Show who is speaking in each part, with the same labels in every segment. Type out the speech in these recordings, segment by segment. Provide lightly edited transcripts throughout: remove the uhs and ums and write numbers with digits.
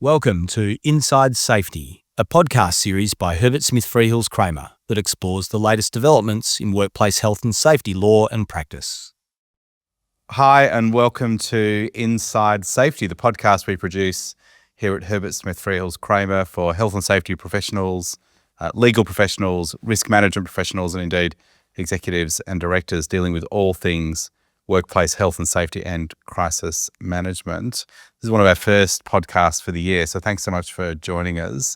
Speaker 1: Welcome to Inside Safety, a podcast series by Herbert Smith Freehills Kramer that explores the latest developments in workplace health and safety law and practice.
Speaker 2: Hi, and welcome to Inside Safety, the podcast we produce here at Herbert Smith Freehills Kramer for health and safety professionals, legal professionals, risk management professionals, and indeed executives and directors dealing with all things workplace health and safety and crisis management. This is one of our first podcasts for the year, so thanks so much for joining us.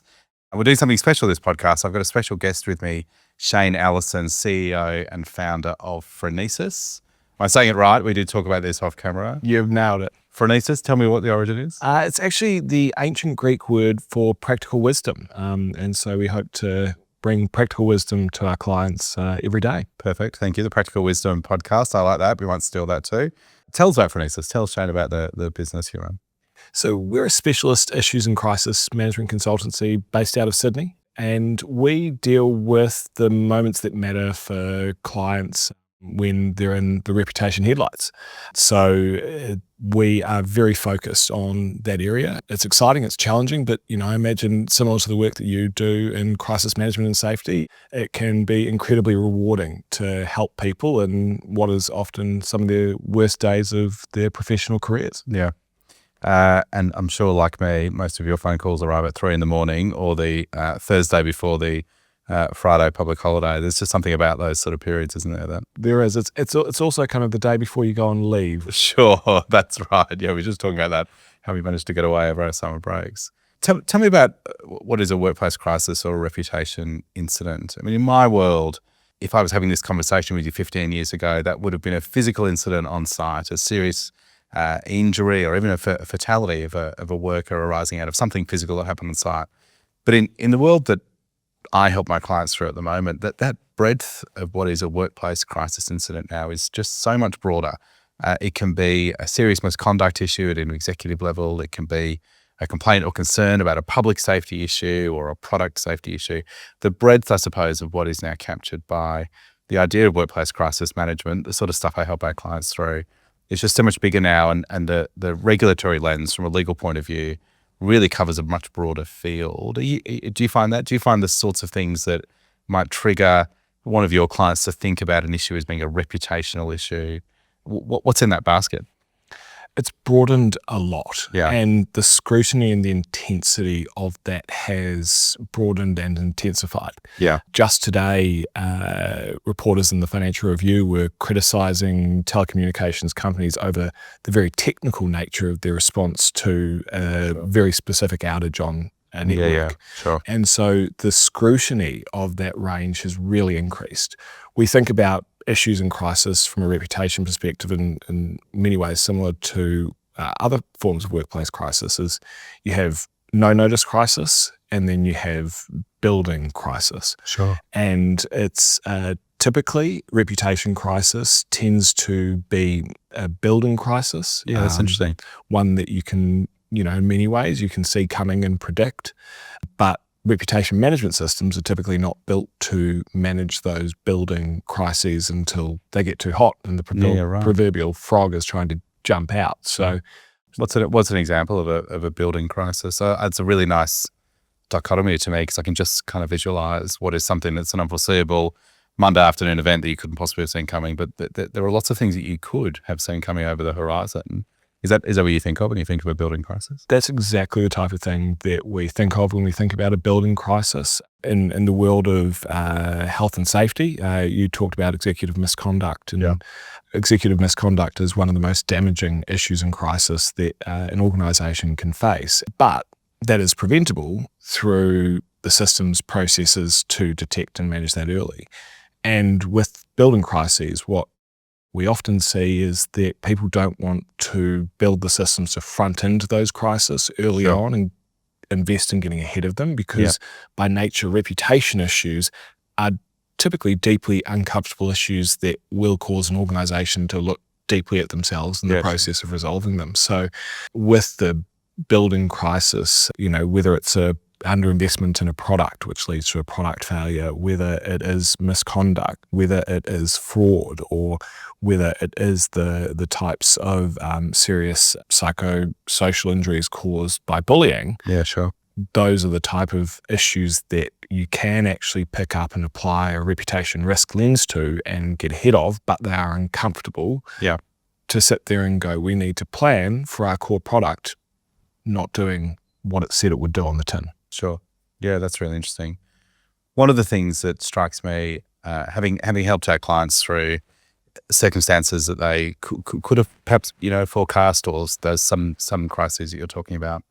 Speaker 2: And we're doing something special this podcast. I've got a special guest with me, Shane Allison, CEO and founder of Phronesis. Am I saying it right? We did talk about this off camera.
Speaker 3: You've nailed it.
Speaker 2: Phronesis, tell me what the origin is.
Speaker 3: It's actually the ancient Greek word for practical wisdom. And so we hope to bring practical wisdom to our clients every day.
Speaker 2: Perfect. Thank you. The Practical Wisdom podcast. I like that. We might steal that too. Tell us about Phronesis. Tell Shane about the business you run.
Speaker 3: So we're a specialist issues and crisis management consultancy based out of Sydney. And we deal with the moments that matter for clients when they're in the reputation headlights. So we are very focused on that area. It's exciting, it's challenging, but I imagine similar to the work that you do in crisis management and safety, it can be incredibly rewarding to help people in what is often some of their worst days of their professional careers.
Speaker 2: Yeah. And I'm sure, like me, most of your phone calls arrive at 3 a.m. or the Thursday before the Friday public holiday. There's just something about those sort of periods, isn't there?
Speaker 3: There is. It's also kind of the day before you go on leave.
Speaker 2: Sure, that's right. Yeah, we were just talking about that, how we managed to get away over our summer breaks. Tell me about what is a workplace crisis or a reputation incident. I mean, in my world, if I was having this conversation with you 15 years ago, that would have been a physical incident on site, a serious injury, or even a fatality of a worker arising out of something physical that happened on site. But in the world that I help my clients through at the moment, that breadth of what is a workplace crisis incident now is just so much broader. It can be a serious misconduct issue at an executive level. It can be a complaint or concern about a public safety issue or a product safety issue. The breadth, I suppose, of what is now captured by the idea of workplace crisis management, the sort of stuff I help our clients through, is just so much bigger now. And the regulatory lens from a legal point of view really covers a much broader field. Do you find that? Do you find the sorts of things that might trigger one of your clients to think about an issue as being a reputational issue? What's in that basket?
Speaker 3: It's broadened a lot,
Speaker 2: yeah.
Speaker 3: And the scrutiny and the intensity of that has broadened and intensified.
Speaker 2: Yeah.
Speaker 3: Just today, reporters in the Financial Review were criticising telecommunications companies over the very technical nature of their response to a very specific outage on a network.
Speaker 2: Yeah, sure.
Speaker 3: And so the scrutiny of that range has really increased. We think about issues in crisis from a reputation perspective in many ways similar to other forms of workplace crisis. Is you have no-notice crisis and then you have building crisis.
Speaker 2: Sure.
Speaker 3: And it's typically reputation crisis tends to be a building crisis.
Speaker 2: Yeah, that's interesting.
Speaker 3: One that you can, in many ways you can see coming and predict, but reputation management systems are typically not built to manage those building crises until they get too hot and the proverbial frog is trying to jump out. So
Speaker 2: what's an example of a building crisis? It's a really nice dichotomy to me because I can just kind of visualize what is something that's an unforeseeable Monday afternoon event that you couldn't possibly have seen coming, but there are lots of things that you could have seen coming over the horizon. Is that what you think of when you think of a building crisis?
Speaker 3: That's exactly the type of thing that we think of when we think about a building crisis. In the world of health and safety, you talked about executive misconduct. And executive misconduct is one of the most damaging issues in crisis that an organisation can face. But that is preventable through the systems, processes to detect and manage that early. And with building crises, what we often see is that people don't want to build the systems to front into those crises early on and invest in getting ahead of them because by nature, reputation issues are typically deeply uncomfortable issues that will cause an organisation to look deeply at themselves in the process of resolving them. So with the building crisis, whether it's a underinvestment in a product, which leads to a product failure, whether it is misconduct, whether it is fraud, or whether it is the types of serious psychosocial injuries caused by bullying.
Speaker 2: Yeah, sure.
Speaker 3: Those are the type of issues that you can actually pick up and apply a reputation risk lens to and get ahead of, but they are uncomfortable to sit there and go, we need to plan for our core product not doing what it said it would do on the tin.
Speaker 2: Sure. Yeah, that's really interesting. One of the things that strikes me, having helped our clients through circumstances that they could have perhaps, forecast, or there's some crises that you're talking about,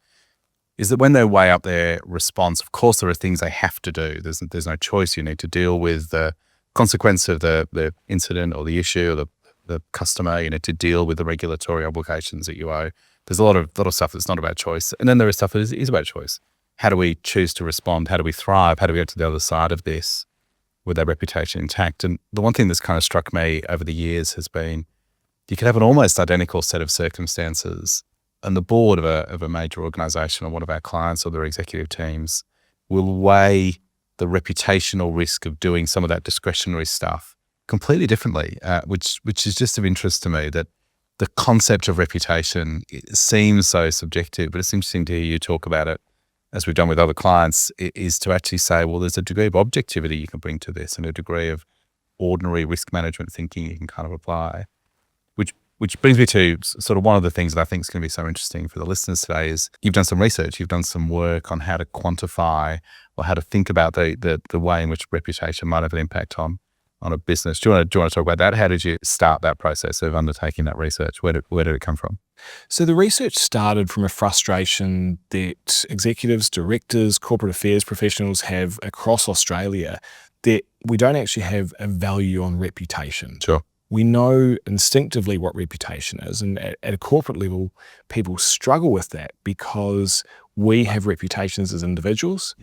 Speaker 2: is that when they weigh up their response, of course, there are things they have to do. There's no choice. You need to deal with the consequence of the incident or the issue or the customer. You need to deal with the regulatory obligations that you owe. There's a lot of stuff that's not about choice. And then there is stuff that is about choice. How do we choose to respond? How do we thrive? How do we get to the other side of this with our reputation intact? And the one thing that's kind of struck me over the years has been, you could have an almost identical set of circumstances, and the board of a major organization or one of our clients or their executive teams will weigh the reputational risk of doing some of that discretionary stuff completely differently, which is just of interest to me, that the concept of reputation, it seems so subjective, but it's interesting to hear you talk about it, as we've done with other clients, is to actually say, well, there's a degree of objectivity you can bring to this and a degree of ordinary risk management thinking you can kind of apply, which brings me to sort of one of the things that I think is going to be so interesting for the listeners today is you've done some research, you've done some work on how to quantify or how to think about the way in which reputation might have an impact on a business. Do you want to talk about that? How did you start that process of undertaking that research? Where did it come from?
Speaker 3: So the research started from a frustration that executives, directors, corporate affairs professionals have across Australia, that we don't actually have a value on reputation.
Speaker 2: Sure.
Speaker 3: We know instinctively what reputation is, and at a corporate level, people struggle with that because we have reputations as individuals,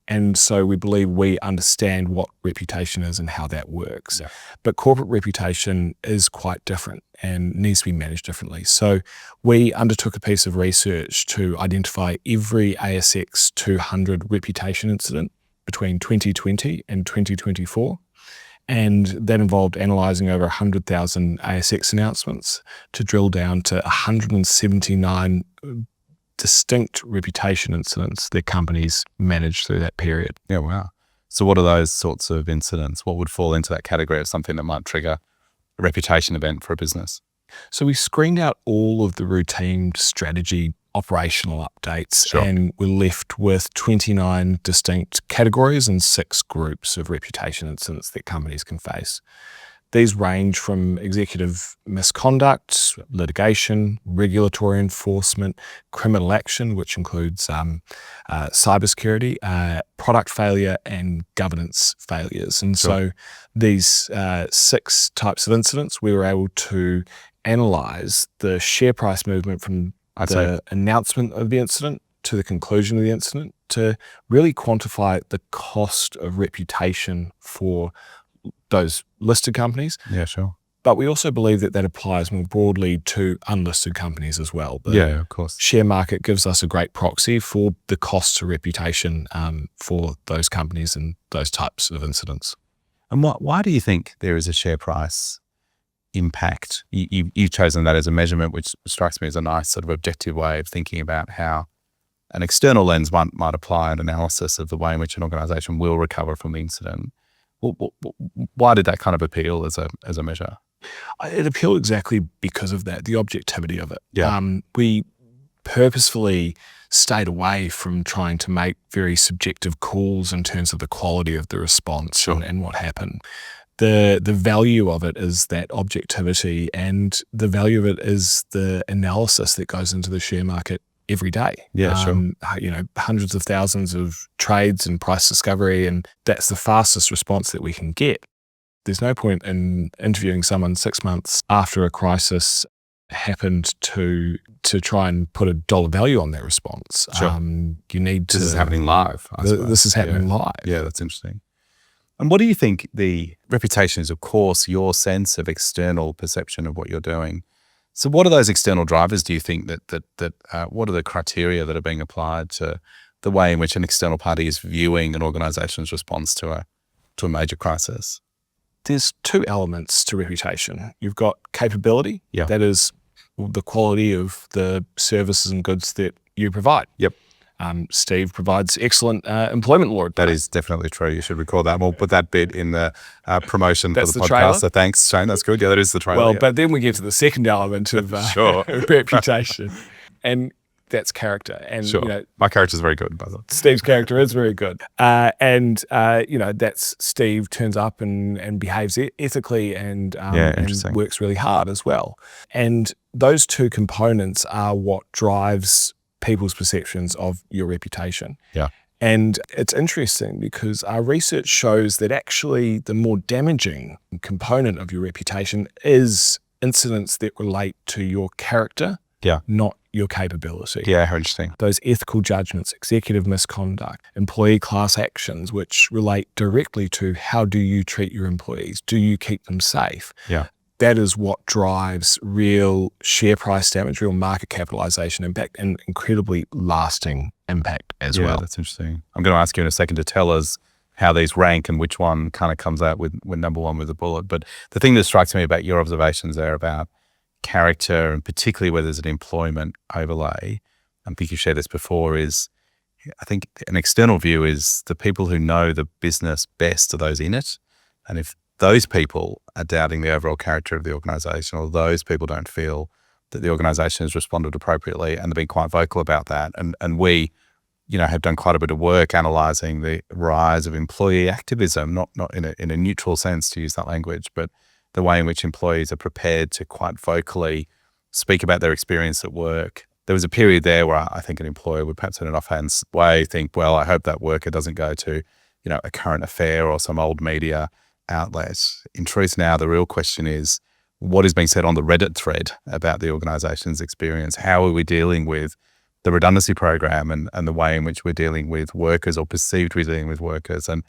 Speaker 3: and so we believe we understand what reputation is and how that works.
Speaker 2: Yeah.
Speaker 3: But corporate reputation is quite different and needs to be managed differently. So we undertook a piece of research to identify every ASX 200 reputation incident between 2020 and 2024. And that involved analysing over 100,000 ASX announcements to drill down to 179 distinct reputation incidents that companies managed through that period.
Speaker 2: Yeah, wow. So what are those sorts of incidents? What would fall into that category of something that might trigger a reputation event for a business?
Speaker 3: So we screened out all of the routine strategy operational updates,
Speaker 2: Sure.
Speaker 3: and we're left with 29 distinct categories and 6 groups of reputation incidents that companies can face. These range from executive misconduct, litigation, regulatory enforcement, criminal action, which includes cybersecurity, product failure, and governance failures. And
Speaker 2: Sure.
Speaker 3: so these 6 types of incidents, we were able to analyze the share price movement from the announcement of the incident to the conclusion of the incident to really quantify the cost of reputation for those listed companies.
Speaker 2: Yeah, sure.
Speaker 3: But we also believe that that applies more broadly to unlisted companies as well. The
Speaker 2: Yeah, of course.
Speaker 3: share market gives us a great proxy for the costs of reputation for those companies and those types of incidents.
Speaker 2: And why do you think there is a share price impact? You've chosen that as a measurement, which strikes me as a nice sort of objective way of thinking about how an external lens might apply an analysis of the way in which an organisation will recover from the incident. Why did that kind of appeal as a measure?
Speaker 3: It appealed exactly because of that, the objectivity of it.
Speaker 2: Yeah.
Speaker 3: We purposefully stayed away from trying to make very subjective calls in terms of the quality of the response.
Speaker 2: Sure.
Speaker 3: and what happened. The value of it is that objectivity, and the value of it is the analysis that goes into the share market every day.
Speaker 2: Yeah, sure.
Speaker 3: Hundreds of thousands of trades and price discovery, and that's the fastest response that we can get. There's no point in interviewing someone 6 months after a crisis happened to try and put a dollar value on their response.
Speaker 2: Sure.
Speaker 3: You need to.
Speaker 2: This is happening live. I suppose.
Speaker 3: This is happening live.
Speaker 2: Yeah, that's interesting. And what do you think the reputation is, of course, your sense of external perception of what you're doing. So what are those external drivers, do you think, that what are the criteria that are being applied to the way in which an external party is viewing an organization's response to a major crisis?
Speaker 3: There's two elements to reputation. You've got capability.
Speaker 2: Yeah.
Speaker 3: That is the quality of the services and goods that you provide.
Speaker 2: Yep.
Speaker 3: Steve provides excellent employment law advice.
Speaker 2: That is definitely true. You should record that. We'll put that bit in the promotion for the podcast.
Speaker 3: Trailer.
Speaker 2: So thanks, Shane. That's good. Yeah, that is the trailer.
Speaker 3: Well,
Speaker 2: yeah.
Speaker 3: but then we get to the second element of
Speaker 2: Sure.
Speaker 3: reputation, and that's character. And
Speaker 2: Sure. My character's very good, by the way.
Speaker 3: Steve's character is very good. That's Steve turns up and behaves ethically and works really hard as well. And those two components are what drives people's perceptions of your reputation.
Speaker 2: Yeah.
Speaker 3: And it's interesting because our research shows that actually the more damaging component of your reputation is incidents that relate to your character, not your capability.
Speaker 2: Yeah, how interesting.
Speaker 3: Those ethical judgments, executive misconduct, employee class actions, which relate directly to how do you treat your employees? Do you keep them safe?
Speaker 2: Yeah.
Speaker 3: That is what drives real share price damage, real market capitalization impact, and incredibly lasting impact as well.
Speaker 2: Yeah, that's interesting. I'm going to ask you in a second to tell us how these rank and which one kind of comes out with number one with a bullet. But the thing that strikes me about your observations there about character, and particularly where there's an employment overlay, I think you've shared this before, is I think an external view is the people who know the business best are those in it. And if those people are doubting the overall character of the organisation, or those people don't feel that the organisation has responded appropriately, and they've been quite vocal about that. And we, have done quite a bit of work analysing the rise of employee activism, not in a neutral sense, to use that language, but the way in which employees are prepared to quite vocally speak about their experience at work. There was a period there where I think an employer would perhaps in an offhand way think, well, I hope that worker doesn't go to, a current affair or some old media outlet. In truth now, the real question is, what is being said on the Reddit thread about the organisation's experience? How are we dealing with the redundancy program and the way in which we're dealing with workers, or perceived to be dealing with workers? And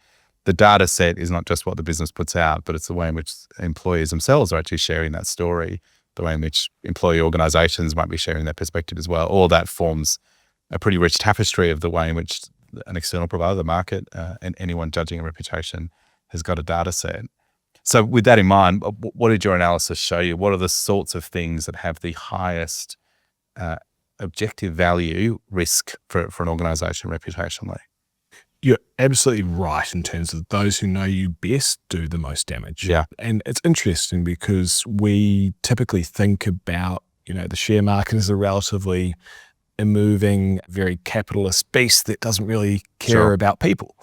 Speaker 2: the data set is not just what the business puts out, but it's the way in which employees themselves are actually sharing that story, the way in which employee organisations might be sharing their perspective as well. All that forms a pretty rich tapestry of the way in which an external provider, the market, and anyone judging a reputation has got a data set. So with that in mind, what did your analysis show you? What are the sorts of things that have the highest objective value risk for an organisation reputationally?
Speaker 3: You're absolutely right in terms of those who know you best do the most damage.
Speaker 2: Yeah.
Speaker 3: And it's interesting because we typically think about, the share market as a relatively moving, very capitalist beast that doesn't really care about people.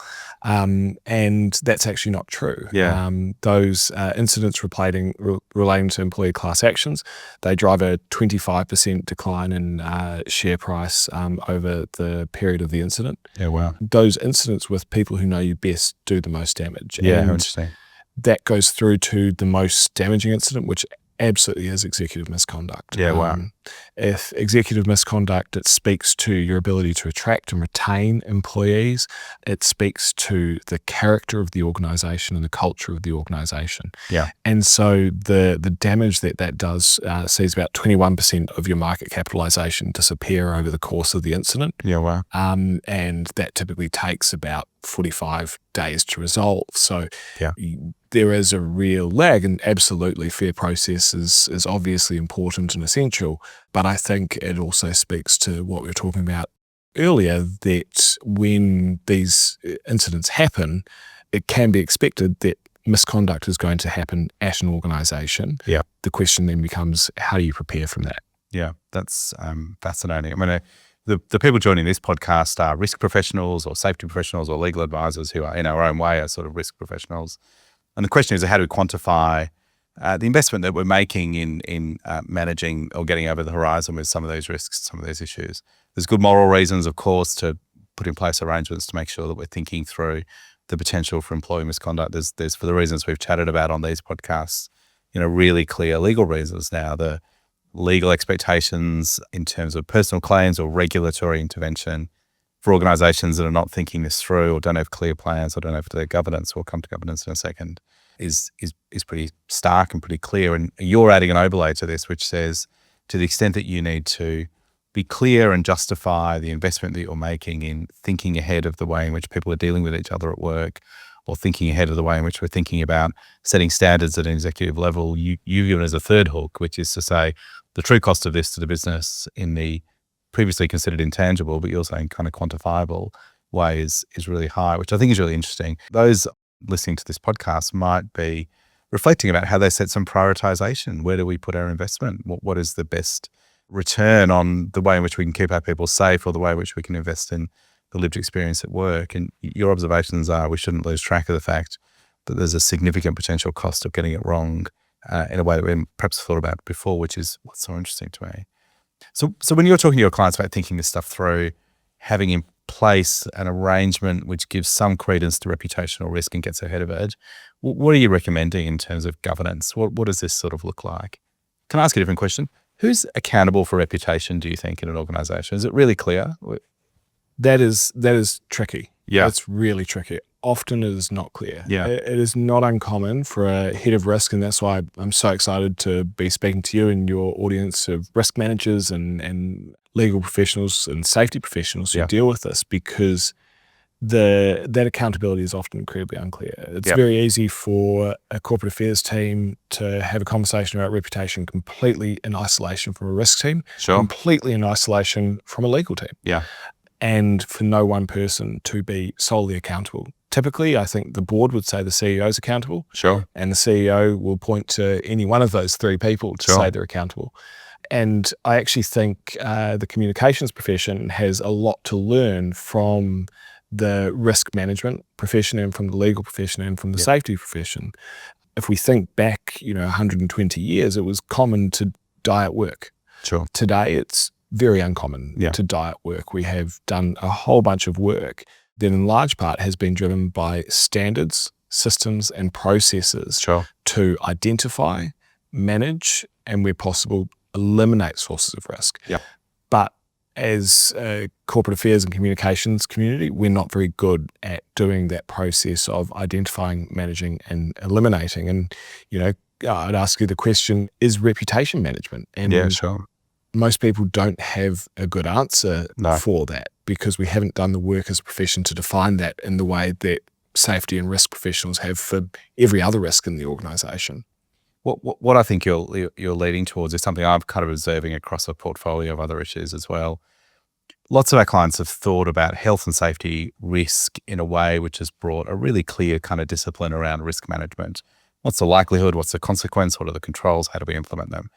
Speaker 3: And that's actually not true.
Speaker 2: Yeah.
Speaker 3: Those incidents relating to employee class actions, they drive a 25% decline in share price over the period of the incident.
Speaker 2: Yeah, wow.
Speaker 3: Those incidents with people who know you best do the most damage.
Speaker 2: Yeah,
Speaker 3: and
Speaker 2: interesting.
Speaker 3: that goes through to the most damaging incident, which absolutely is executive misconduct.
Speaker 2: Yeah, wow.
Speaker 3: If executive misconduct, it speaks to your ability to attract and retain employees. It speaks to the character of the organisation and the culture of the organisation.
Speaker 2: Yeah.
Speaker 3: And so the damage that does sees about 21% of your market capitalisation disappear over the course of the incident.
Speaker 2: Yeah, wow.
Speaker 3: And that typically takes about 45 days to resolve. So there is a real lag, and absolutely fair process is obviously important and essential. But I think it also speaks to what we were talking about earlier, that when these incidents happen, it can be expected that misconduct is going to happen at an organisation.
Speaker 2: Yeah.
Speaker 3: The question then becomes, how do you prepare from that?
Speaker 2: Yeah, that's fascinating. I mean, the people joining this podcast are risk professionals or safety professionals or legal advisors who are in our own way are sort of risk professionals. And the question is, how do we quantify the investment that we're making in managing or getting over the horizon with some of those risks, some of those issues? There's good moral reasons, of course, to put in place arrangements to make sure that we're thinking through the potential for employee misconduct. There's for the reasons we've chatted about on these podcasts, really clear legal reasons now. The legal expectations in terms of personal claims or regulatory intervention for organisations that are not thinking this through or don't have clear plans or don't have their governance, we'll come to governance in a second, is pretty stark and pretty clear. And you're adding an overlay to this, which says, to the extent that you need to be clear and justify the investment that you're making in thinking ahead of the way in which people are dealing with each other at work, or thinking ahead of the way in which we're thinking about setting standards at an executive level. You've given as a third hook, which is to say the true cost of this to the business in the previously considered intangible, but you're saying kind of quantifiable way is really high, which I think is really interesting. Those listening to this podcast might be reflecting about how they set some prioritization. Where do we put our investment? What is the best return on the way in which we can keep our people safe, or the way in which we can invest in the lived experience at work? And your observations are we shouldn't lose track of the fact that there's a significant potential cost of getting it wrong in a way that we hadn't perhaps thought about before, which is what's so interesting to me. So when you're talking to your clients about thinking this stuff through, having in place an arrangement which gives some credence to reputational risk and gets ahead of it, what are you recommending in terms of governance? What does this sort of look like? Can I ask a different question? Who's accountable for reputation, do you think, in an organization? Is it really clear?
Speaker 3: That is tricky.
Speaker 2: Yeah.
Speaker 3: It's really tricky. Often it is not clear.
Speaker 2: Yeah.
Speaker 3: It is not uncommon for a head of risk, and that's why I'm so excited to be speaking to you and your audience of risk managers and legal professionals and safety professionals who deal with this, because that accountability is often incredibly unclear. It's very easy for a corporate affairs team to have a conversation about reputation completely in isolation from a risk team, completely in isolation from a legal team.
Speaker 2: Yeah.
Speaker 3: And for no one person to be solely accountable. Typically, I think the board would say the CEO is accountable. And the CEO will point to any one of those three people to say they're accountable. And I actually think the communications profession has a lot to learn from the risk management profession and from the legal profession and from the safety profession. If we think back, 120 years, it was common to die at work. Today, it's very uncommon to die at work. We have done a whole bunch of work that in large part has been driven by standards, systems, and processes to identify, manage, and where possible, eliminate sources of risk. But as a corporate affairs and communications community, we're not very good at doing that process of identifying, managing, and eliminating. And, I'd ask you the question, is reputation management? And most people don't have a good answer for that, because we haven't done the work as a profession to define that in the way that safety and risk professionals have for every other risk in the organisation.
Speaker 2: What I think you're leading towards is something I'm kind of observing across a portfolio of other issues as well. Lots of our clients have thought about health and safety risk in a way which has brought a really clear kind of discipline around risk management. What's the likelihood? What's the consequence? What are the controls? How do we implement them?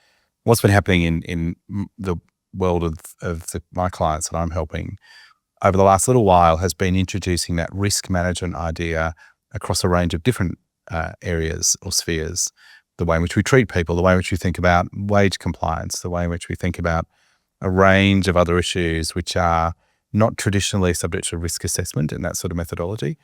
Speaker 2: What's been happening in the world of my clients that I'm helping over the last little while has been introducing that risk management idea across a range of different areas or spheres. The way in which we treat people, the way in which we think about wage compliance, the way in which we think about a range of other issues which are not traditionally subject to risk assessment and that sort of methodology.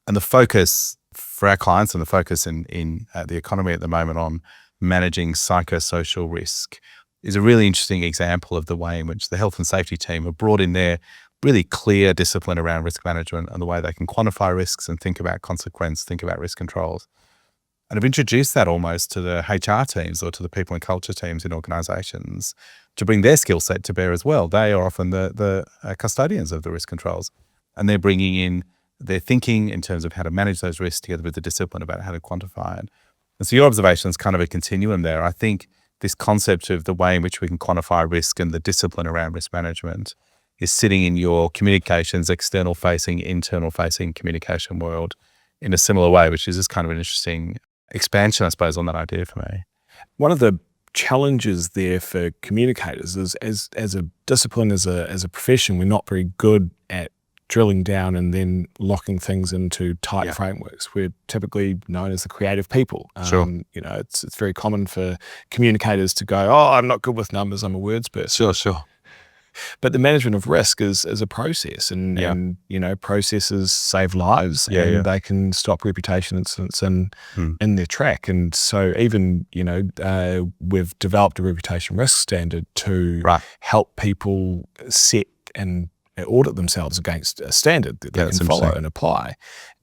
Speaker 2: And the focus for our clients and the focus in the economy at the moment on managing psychosocial risk is a really interesting example of the way in which the health and safety team have brought in their really clear discipline around risk management and the way they can quantify risks and think about consequence, think about risk controls. And have introduced that almost to the HR teams or to the people and culture teams in organisations to bring their skill set to bear as well. They are often the custodians of the risk controls, and they're bringing in their thinking in terms of how to manage those risks together with the discipline about how to quantify it. And so your observation is kind of a continuum there. I think this concept of the way in which we can quantify risk and the discipline around risk management is sitting in your communications, external facing, internal facing communication world in a similar way, which is just kind of an interesting expansion, I suppose, on that idea for me.
Speaker 3: One of the challenges there for communicators is as a discipline, as a profession, we're not very good at drilling down and then locking things into tight frameworks. We're typically known as the creative people. It's very common for communicators to go, I'm not good with numbers, I'm a words person. But the management of risk is a process, and processes save lives, and they can stop reputation incidents in their track. And so even we've developed a reputation risk standard to help people set and audit themselves against a standard that they can follow and apply.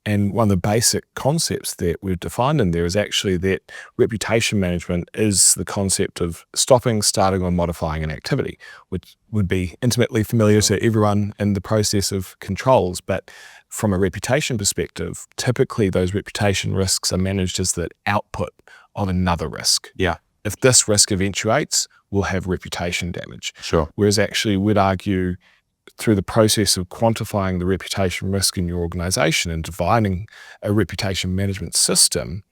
Speaker 3: And one of the basic concepts that we've defined in there is actually that reputation management is the concept of stopping, starting, or modifying an activity, which would be intimately familiar to everyone in the process of controls. But from a reputation perspective, typically those reputation risks are managed as the output of another risk.
Speaker 2: Yeah.
Speaker 3: If this risk eventuates, we'll have reputation damage.
Speaker 2: Sure.
Speaker 3: Whereas actually we'd argue through the process of quantifying the reputation risk in your organization and defining a reputation management system,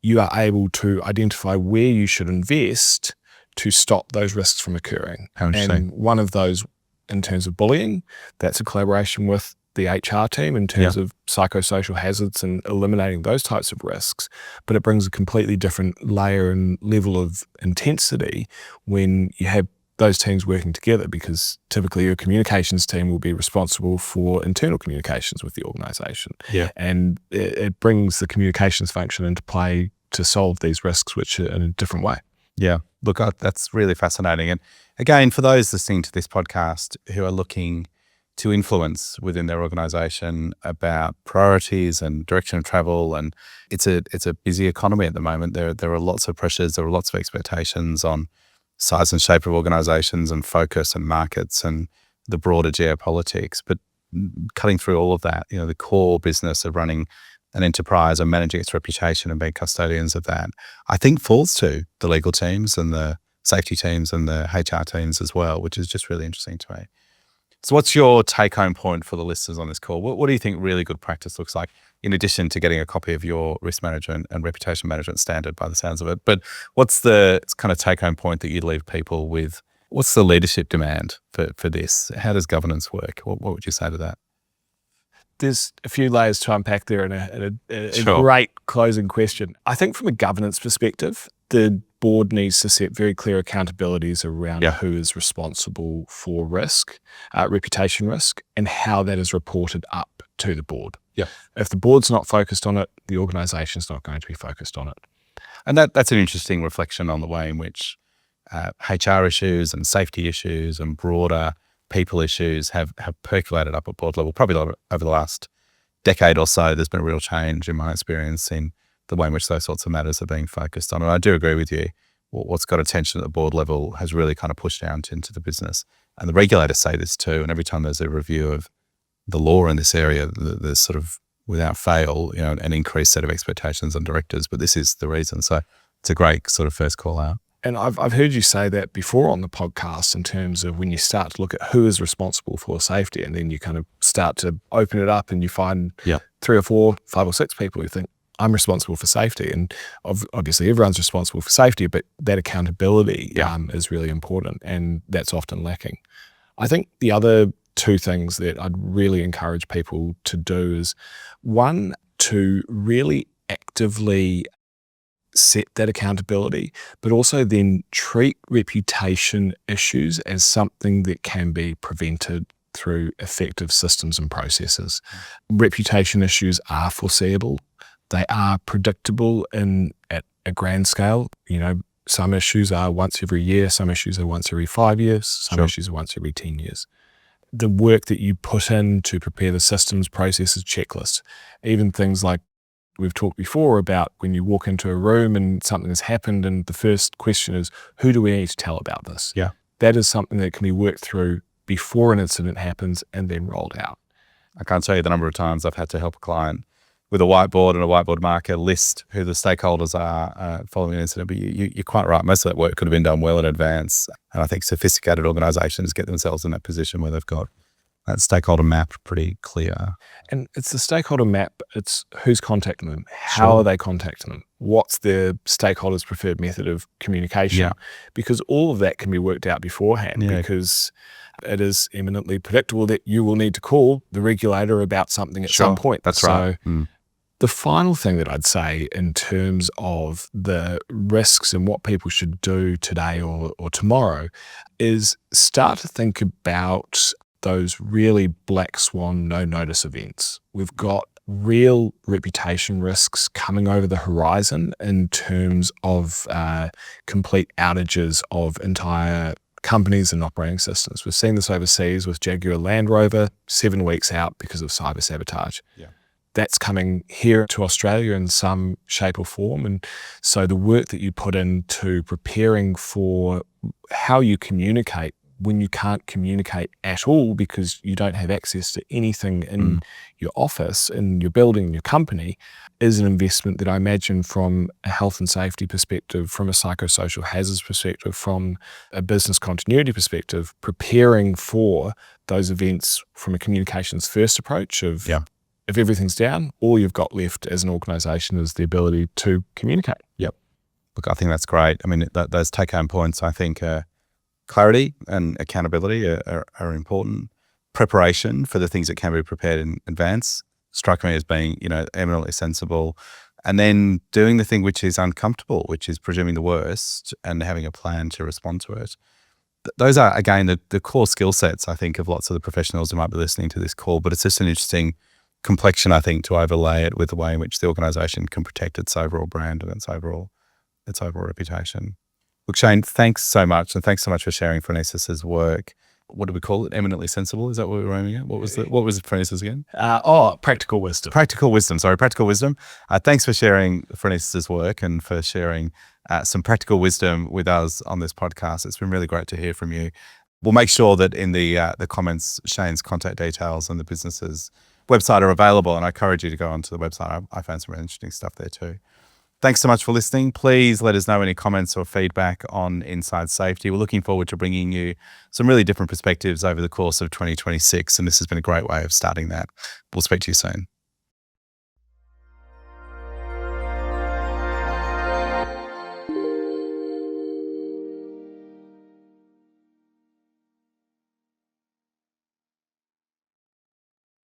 Speaker 3: you are able to identify where you should invest to stop those risks from occurring. And one of those, in terms of bullying, that's a collaboration with the HR team in terms of psychosocial hazards and eliminating those types of risks. But it brings a completely different layer and level of intensity when you have those teams working together, because typically your communications team will be responsible for internal communications with the organization. And it brings the communications function into play to solve these risks, which are in a different way.
Speaker 2: Yeah. Look, that's really fascinating. And again, for those listening to this podcast who are looking to influence within their organization about priorities and direction of travel, and it's a busy economy at the moment. There are lots of pressures, there are lots of expectations on size and shape of organizations and focus and markets and the broader geopolitics. But cutting through all of that, the core business of running an enterprise and managing its reputation and being custodians of that, I think falls to the legal teams and the safety teams and the HR teams as well, which is just really interesting to me. So what's your take-home point for the listeners on this call? What do you think really good practice looks like, in addition to getting a copy of your risk management and reputation management standard by the sounds of it? But what's the kind of take-home point that you'd leave people with? What's the leadership demand for this? How does governance work? What would you say to that?
Speaker 3: There's a few layers to unpack there in a great closing question. I think from a governance perspective, the board needs to set very clear accountabilities around who is responsible for risk, reputation risk, and how that is reported up to the board. If the board's not focused on it, the organisation's not going to be focused on it.
Speaker 2: And that's an interesting reflection on the way in which HR issues and safety issues and broader people issues have percolated up at board level. Probably over the last decade or so, there's been a real change in my experience in the way in which those sorts of matters are being focused on. And I do agree with you. What's got attention at the board level has really kind of pushed out into the business. And the regulators say this too. And every time there's a review of the law in this area, there's sort of, without fail, an increased set of expectations on directors. But this is the reason. So it's a great sort of first call out.
Speaker 3: And I've heard you say that before on the podcast in terms of when you start to look at who is responsible for safety, and then you kind of start to open it up and you find 3 or 4, 5 or 6 people who think, I'm responsible for safety. And obviously everyone's responsible for safety, but that accountability is really important, and that's often lacking. I think the other 2 things that I'd really encourage people to do is, one, to really actively set that accountability, but also then treat reputation issues as something that can be prevented through effective systems and processes. Reputation issues are foreseeable. They are predictable at a grand scale. Some issues are once every year, some issues are once every 5 years, some issues are once every 10 years. The work that you put in to prepare the systems, processes, checklists, even things like we've talked before about when you walk into a room and something has happened and the first question is, who do we need to tell about this? That is something that can be worked through before an incident happens and then rolled out.
Speaker 2: I can't tell you the number of times I've had to help a client with a whiteboard and a whiteboard marker list who the stakeholders are following an incident. But you're quite right. Most of that work could have been done well in advance. And I think sophisticated organisations get themselves in that position where they've got that stakeholder map pretty clear.
Speaker 3: And it's the stakeholder map. It's who's contacting them. How are they contacting them? What's their stakeholders' preferred method of communication? Because all of that can be worked out beforehand, because it is eminently predictable that you will need to call the regulator about something at some point.
Speaker 2: That's right.
Speaker 3: The final thing that I'd say in terms of the risks and what people should do today or tomorrow is start to think about those really black swan, no notice events. We've got real reputation risks coming over the horizon in terms of complete outages of entire companies and operating systems. We've seen this overseas with Jaguar Land Rover, 7 weeks out because of cyber sabotage.
Speaker 2: Yeah.
Speaker 3: That's coming here to Australia in some shape or form. And so the work that you put into preparing for how you communicate when you can't communicate at all because you don't have access to anything in your office, in your building, in your company, is an investment that I imagine from a health and safety perspective, from a psychosocial hazards perspective, from a business continuity perspective, preparing for those events from a communications first approach of if everything's down, all you've got left as an organisation is the ability to communicate.
Speaker 2: Yep. Look, I think that's great. I mean, those take-home points, I think, clarity and accountability are important. Preparation for the things that can be prepared in advance struck me as being, eminently sensible. And then doing the thing which is uncomfortable, which is presuming the worst and having a plan to respond to it. Those are, again, the core skill sets, I think, of lots of the professionals who might be listening to this call. But it's just an interesting complexion, I think, to overlay it with the way in which the organisation can protect its overall brand and its overall reputation. Look, Shane, thanks so much. And thanks so much for sharing Phronesis's work. What do we call it? Eminently sensible? Is that what we were aiming at? What was Phronesis again?
Speaker 3: Practical wisdom.
Speaker 2: Practical wisdom. Thanks for sharing Phronesis's work and for sharing some practical wisdom with us on this podcast. It's been really great to hear from you. We'll make sure that in the comments, Shane's contact details and the business's website are available. And I encourage you to go onto the website. I found some really interesting stuff there too. Thanks so much for listening. Please let us know any comments or feedback on Inside Safety. We're looking forward to bringing you some really different perspectives over the course of 2026, and this has been a great way of starting that. We'll speak to you soon.